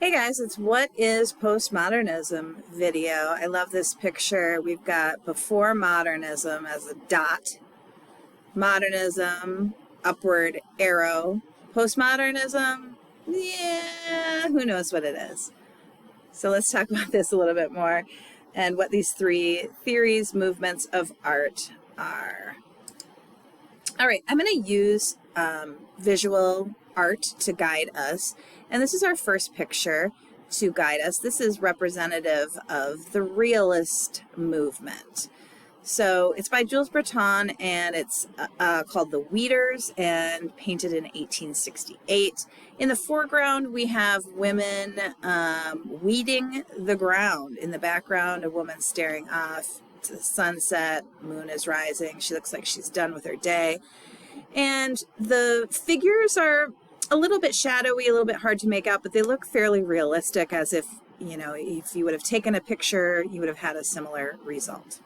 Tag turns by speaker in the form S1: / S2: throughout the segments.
S1: Hey guys, it's What is Postmodernism video. I love this picture. We've got before modernism as a dot, modernism, upward arrow, postmodernism, yeah, who knows what it is. So let's talk about this a little bit more and what these three theories, movements of art are. All right, I'm going to use visual art to guide us. And this is our first picture to guide us. This is representative of the realist movement. So it's by Jules Breton, and it's called The Weeders and painted in 1868. In the foreground, we have women weeding the ground. In the background, a woman staring off to the sunset. Moon is rising. She looks like she's done with her day. And the figures are a little bit shadowy, a little bit hard to make out, but they look fairly realistic, as if, you know, if you would have taken a picture, you would have had a similar result.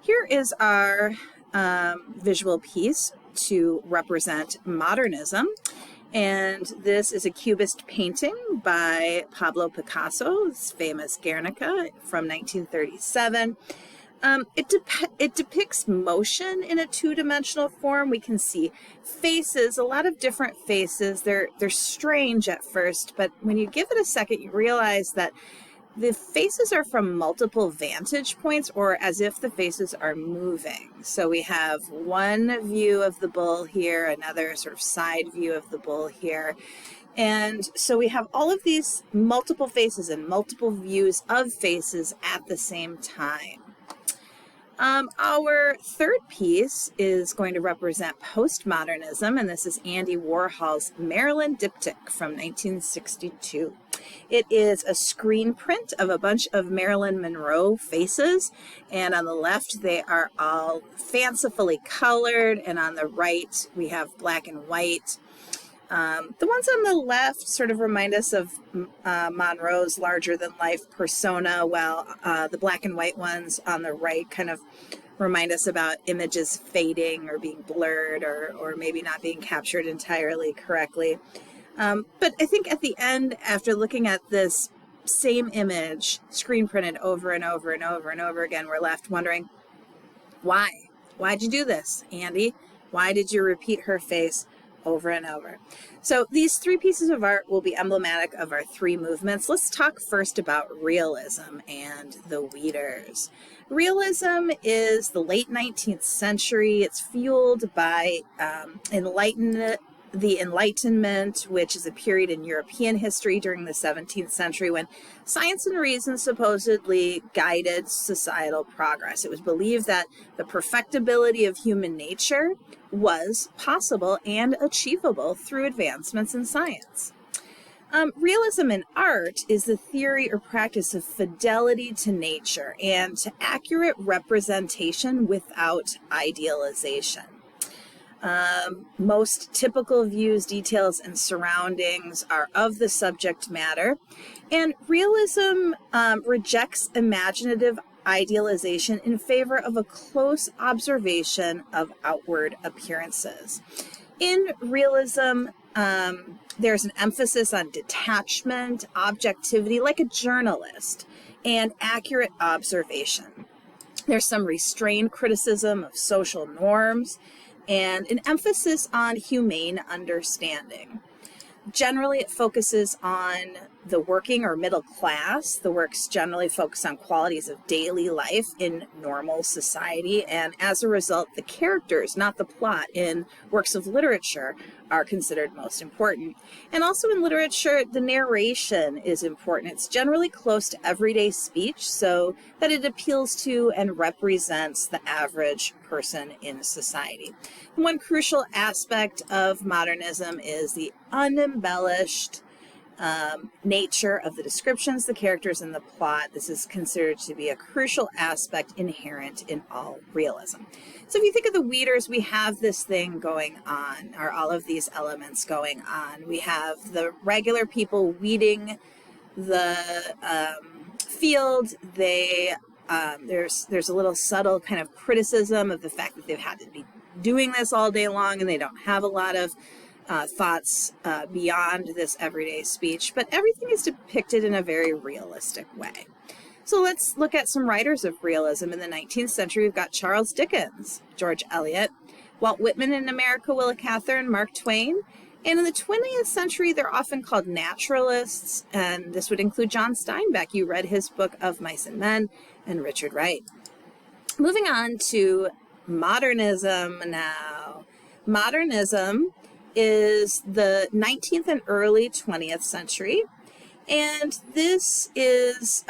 S1: Here is our visual piece to represent modernism. And this is a Cubist painting by Pablo Picasso, his famous Guernica from 1937. It depicts motion in a two-dimensional form. We can see faces, a lot of different faces. They're strange at first, but when you give it a second, you realize that the faces are from multiple vantage points, or as if the faces are moving. So we have one view of the bull here, another sort of side view of the bull here. And so we have all of these multiple faces and multiple views of faces at the same time. Our third piece is going to represent postmodernism, and this is Andy Warhol's Marilyn Diptych from 1962. It is a screen print of a bunch of Marilyn Monroe faces, and on the left they are all fancifully colored, and on the right we have black and white. The ones on the left sort of remind us of Monroe's larger-than-life persona, while the black and white ones on the right kind of remind us about images fading or being blurred or maybe not being captured entirely correctly. But I think at the end, after looking at this same image screen printed over and over and over and over again, we're left wondering, why? Why'd you do this, Andy? Why did you repeat her face over and over? So these three pieces of art will be emblematic of our three movements. Let's talk first about realism and the Weeders. Realism is the late 19th century. It's fueled by the Enlightenment, which is a period in European history during the 17th century when science and reason supposedly guided societal progress. It was believed that the perfectibility of human nature was possible and achievable through advancements in science. Realism in art is the theory or practice of fidelity to nature and to accurate representation without idealization. Most typical views, details, and surroundings are of the subject matter, and realism rejects imaginative idealization in favor of a close observation of outward appearances. In realism, there's an emphasis on detachment, objectivity, like a journalist, and accurate observation. There's some restrained criticism of social norms, and an emphasis on humane understanding. Generally, it focuses on the working or middle class. The works generally focus on qualities of daily life in normal society, and as a result, the characters, not the plot, in works of literature are considered most important. And also in literature, the narration is important. It's generally close to everyday speech so that it appeals to and represents the average person in society. One crucial aspect of modernism is the unembellished nature of the descriptions, the characters, and the plot. This is considered to be a crucial aspect inherent in all realism. So if you think of the Weeders, we have this thing going on, or all of these elements going on. We have the regular people weeding the field. There's a little subtle kind of criticism of the fact that they've had to be doing this all day long and they don't have a lot of thoughts beyond this everyday speech, but everything is depicted in a very realistic way. So let's look at some writers of realism. In the 19th century, we've got Charles Dickens, George Eliot, Walt Whitman in America, Willa Cather, Mark Twain. And in the 20th century, they're often called naturalists, and this would include John Steinbeck. You read his book Of Mice and Men, and Richard Wright. Moving on to modernism now. Modernism is the 19th and early 20th century. And this is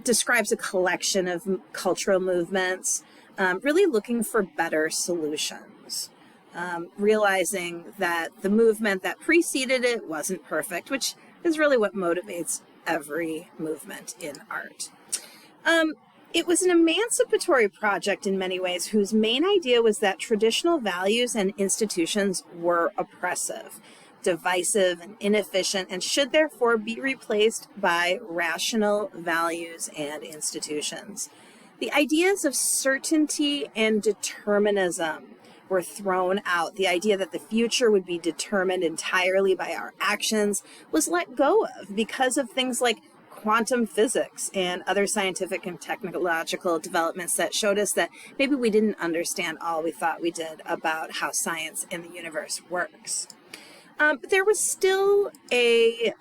S1: describes a collection of cultural movements, really looking for better solutions, realizing that the movement that preceded it wasn't perfect, which is really what motivates every movement in art. It was an emancipatory project in many ways, whose main idea was that traditional values and institutions were oppressive, divisive, and inefficient, and should therefore be replaced by rational values and institutions. The ideas of certainty and determinism were thrown out. The idea that the future would be determined entirely by our actions was let go of because of things like quantum physics and other scientific and technological developments that showed us that maybe we didn't understand all we thought we did about how science and the universe works. But there was still a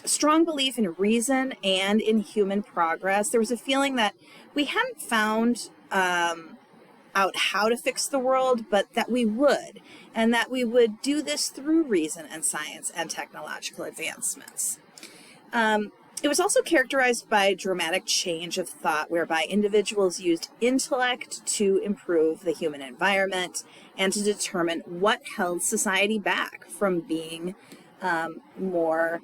S1: strong belief in reason and in human progress. There was a feeling that we hadn't found out how to fix the world, but that we would, and that we would do this through reason and science and technological advancements. It was also characterized by dramatic change of thought, whereby individuals used intellect to improve the human environment and to determine what held society back from being more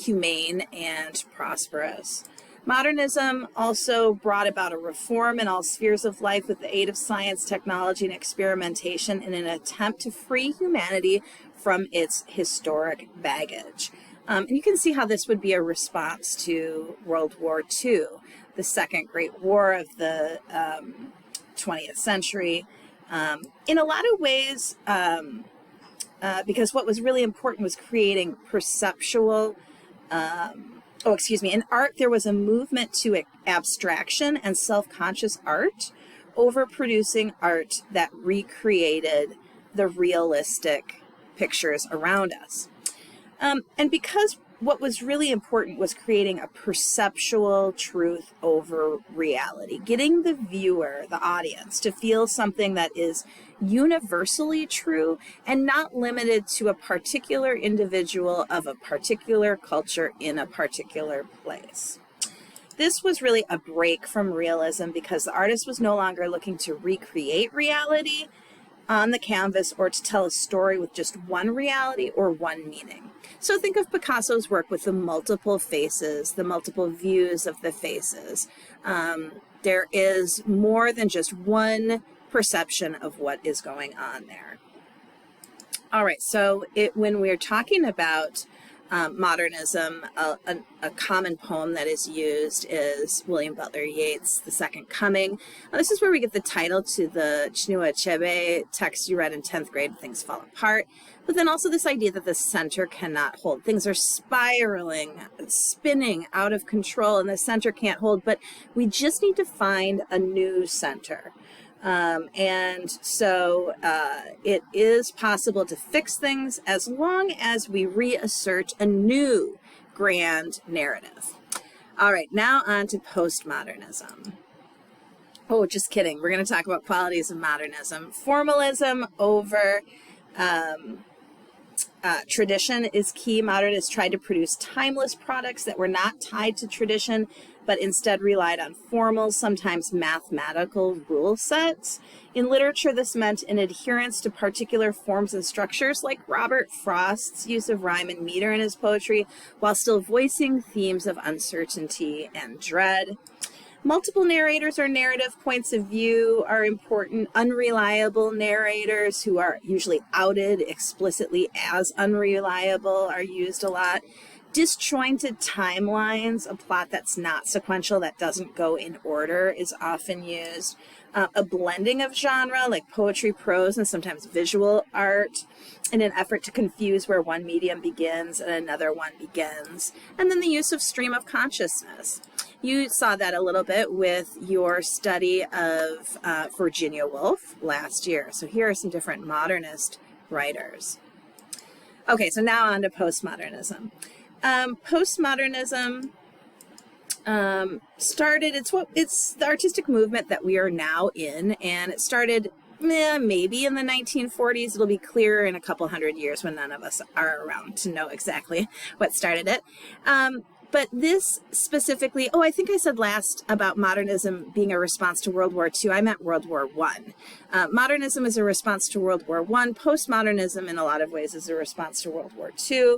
S1: humane and prosperous. Modernism also brought about a reform in all spheres of life with the aid of science, technology, and experimentation in an attempt to free humanity from its historic baggage. And you can see how this would be a response to World War II, the second great war of the 20th century. In a lot of ways, because what was really important was creating perceptual, in art there was a movement to abstraction and self-conscious art over producing art that recreated the realistic pictures around us. And because what was really important was creating a perceptual truth over reality, getting the viewer, the audience, to feel something that is universally true and not limited to a particular individual of a particular culture in a particular place. This was really a break from realism because the artist was no longer looking to recreate reality on the canvas or to tell a story with just one reality or one meaning. So think of Picasso's work with the multiple faces, the multiple views of the faces. There is more than just one perception of what is going on there. All right, so when we're talking about modernism, a common poem that is used is William Butler Yeats' The Second Coming. This is where we get the title to the Chinua Achebe text you read in 10th grade, Things Fall Apart. But then also this idea that the center cannot hold. Things are spiraling, spinning out of control, and the center can't hold, but we just need to find a new center. And so it is possible to fix things as long as we reassert a new grand narrative. All right, now on to postmodernism. Oh, just kidding. We're going to talk about qualities of modernism. Formalism over tradition is key. Modernists tried to produce timeless products that were not tied to tradition, but instead relied on formal, sometimes mathematical rule sets. In literature, this meant an adherence to particular forms and structures, like Robert Frost's use of rhyme and meter in his poetry, while still voicing themes of uncertainty and dread. Multiple narrators or narrative points of view are important. Unreliable narrators, who are usually outed explicitly as unreliable, are used a lot. Disjointed timelines, a plot that's not sequential, that doesn't go in order, is often used. a blending of genre like poetry, prose, and sometimes visual art in an effort to confuse where one medium begins and another one begins. And then the use of stream of consciousness. You saw that a little bit with your study of Virginia Woolf last year. So here are some different modernist writers. Okay, so now on to postmodernism. Postmodernism started, it's the artistic movement that we are now in, and it started maybe in the 1940s. It'll be clearer in a couple hundred years when none of us are around to know exactly what started it. But this specifically, I think I said last about modernism being a response to World War II. I meant World War I. Modernism is a response to World War I. Postmodernism, in a lot of ways, is a response to World War II.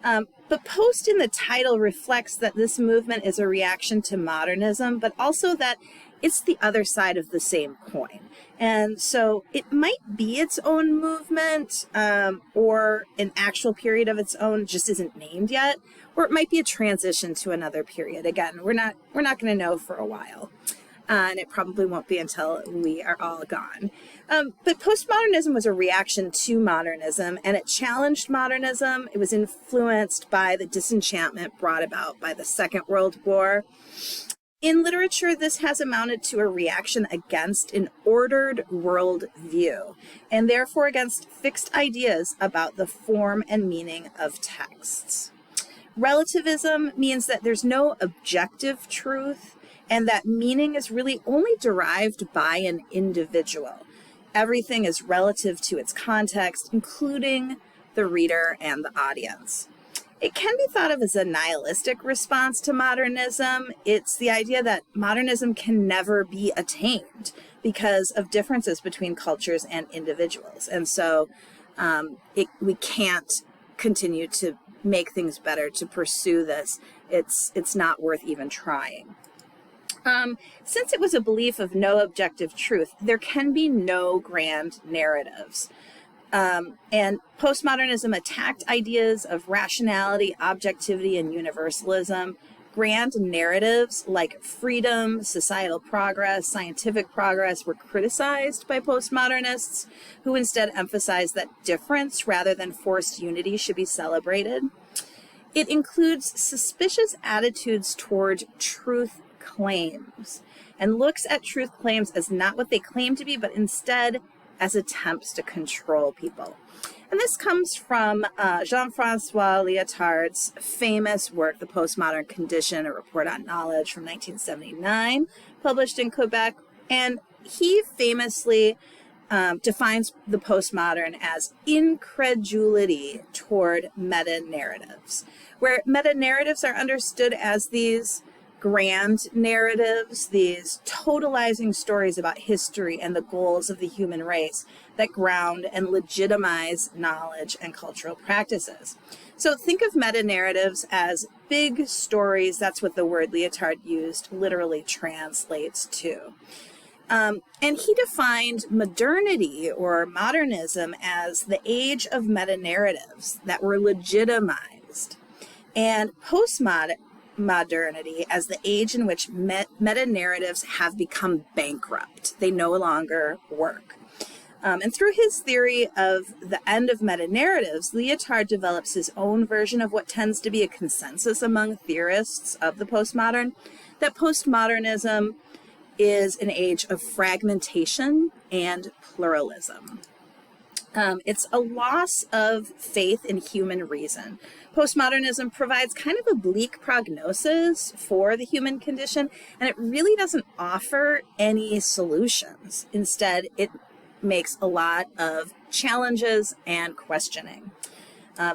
S1: But post in the title reflects that this movement is a reaction to modernism, but also that it's the other side of the same coin. And so it might be its own movement, or an actual period of its own, just isn't named yet, or it might be a transition to another period. Again, we're not going to know for a while. And it probably won't be until we are all gone. But postmodernism was a reaction to modernism, and it challenged modernism. It was influenced by the disenchantment brought about by the Second World War. In literature, this has amounted to a reaction against an ordered world view, and therefore against fixed ideas about the form and meaning of texts. Relativism means that there's no objective truth, and that meaning is really only derived by an individual. Everything is relative to its context, including the reader and the audience. It can be thought of as a nihilistic response to modernism. It's the idea that modernism can never be attained because of differences between cultures and individuals. And so we can't continue to make things better, to pursue this. It's not worth even trying. Since it was a belief of no objective truth, there can be no grand narratives. And postmodernism attacked ideas of rationality, objectivity, and universalism. Grand narratives like freedom, societal progress, scientific progress were criticized by postmodernists, who instead emphasized that difference rather than forced unity should be celebrated. It includes suspicious attitudes toward truth claims and looks at truth claims as not what they claim to be, but instead as attempts to control people. And this comes from Jean-Francois Lyotard's famous work, The Postmodern Condition, a Report on Knowledge from 1979, published in Quebec. And he famously defines the postmodern as incredulity toward meta-narratives, where meta-narratives are understood as these grand narratives, these totalizing stories about history and the goals of the human race that ground and legitimize knowledge and cultural practices. So think of meta-narratives as big stories. That's what the word Lyotard used literally translates to. And he defined modernity or modernism as the age of meta-narratives that were legitimized, and postmodernity as the age in which meta-narratives have become bankrupt. They no longer work. And through his theory of the end of meta-narratives, Lyotard develops his own version of what tends to be a consensus among theorists of the postmodern, that postmodernism is an age of fragmentation and pluralism. It's a loss of faith in human reason. Postmodernism provides kind of a bleak prognosis for the human condition, and it really doesn't offer any solutions. Instead, it makes a lot of challenges and questioning.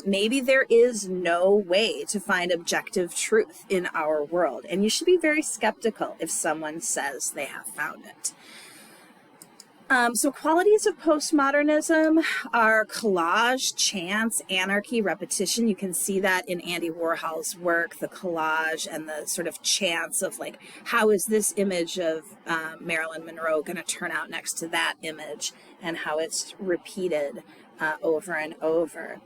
S1: Maybe there is no way to find objective truth in our world, and you should be very skeptical if someone says they have found it. So qualities of postmodernism are collage, chance, anarchy, repetition. You can see that in Andy Warhol's work, the collage and the sort of chance of like, how is this image of Marilyn Monroe going to turn out next to that image, and how it's repeated over and over.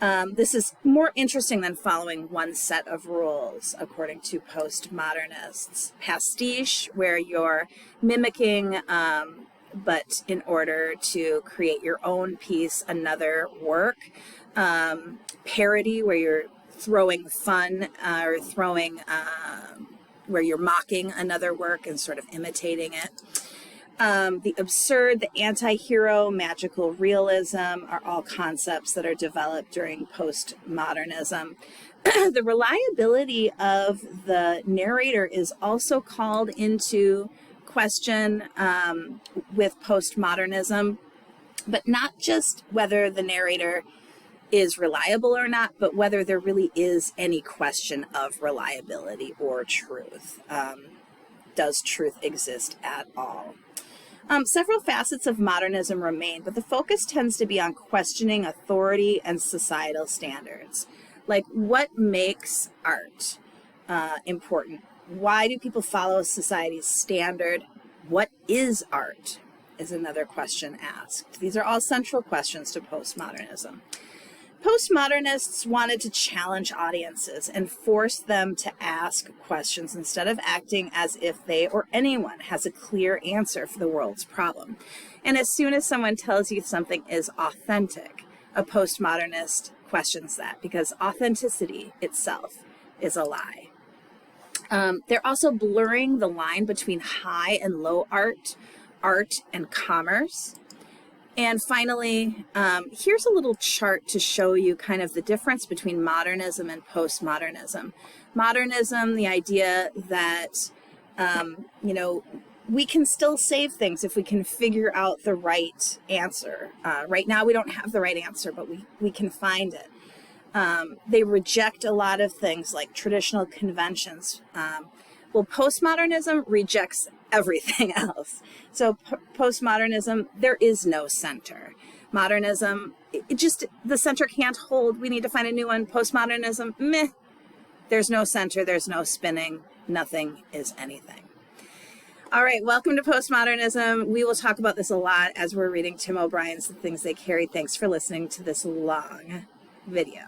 S1: This is more interesting than following one set of rules, according to postmodernists. Pastiche, where you're mimicking, but in order to create your own piece, another work. Parody, where you're throwing fun or throwing, where you're mocking another work and sort of imitating it. The absurd, the anti-hero, magical realism are all concepts that are developed during postmodernism. The reliability of the narrator is also called into question with postmodernism, but not just whether the narrator is reliable or not, but whether there really is any question of reliability or truth. Does truth exist at all? Several facets of modernism remain, but the focus tends to be on questioning authority and societal standards. Like, what makes art important? Why do people follow society's standard? What is art? Is another question asked. These are all central questions to postmodernism. Postmodernists wanted to challenge audiences and force them to ask questions instead of acting as if they or anyone has a clear answer for the world's problem. And as soon as someone tells you something is authentic, a postmodernist questions that, because authenticity itself is a lie. They're also blurring the line between high and low art, art and commerce. And finally, here's a little chart to show you kind of the difference between modernism and postmodernism. Modernism, the idea that, we can still save things if we can figure out the right answer. Right now, we don't have the right answer, but we can find it. They reject a lot of things like traditional conventions. Well, postmodernism rejects everything else. So postmodernism, there is no center. Modernism, the center can't hold. We need to find a new one. Postmodernism, meh. There's no center. There's no spinning. Nothing is anything. All right, welcome to postmodernism. We will talk about this a lot as we're reading Tim O'Brien's The Things They Carried. Thanks for listening to this long video.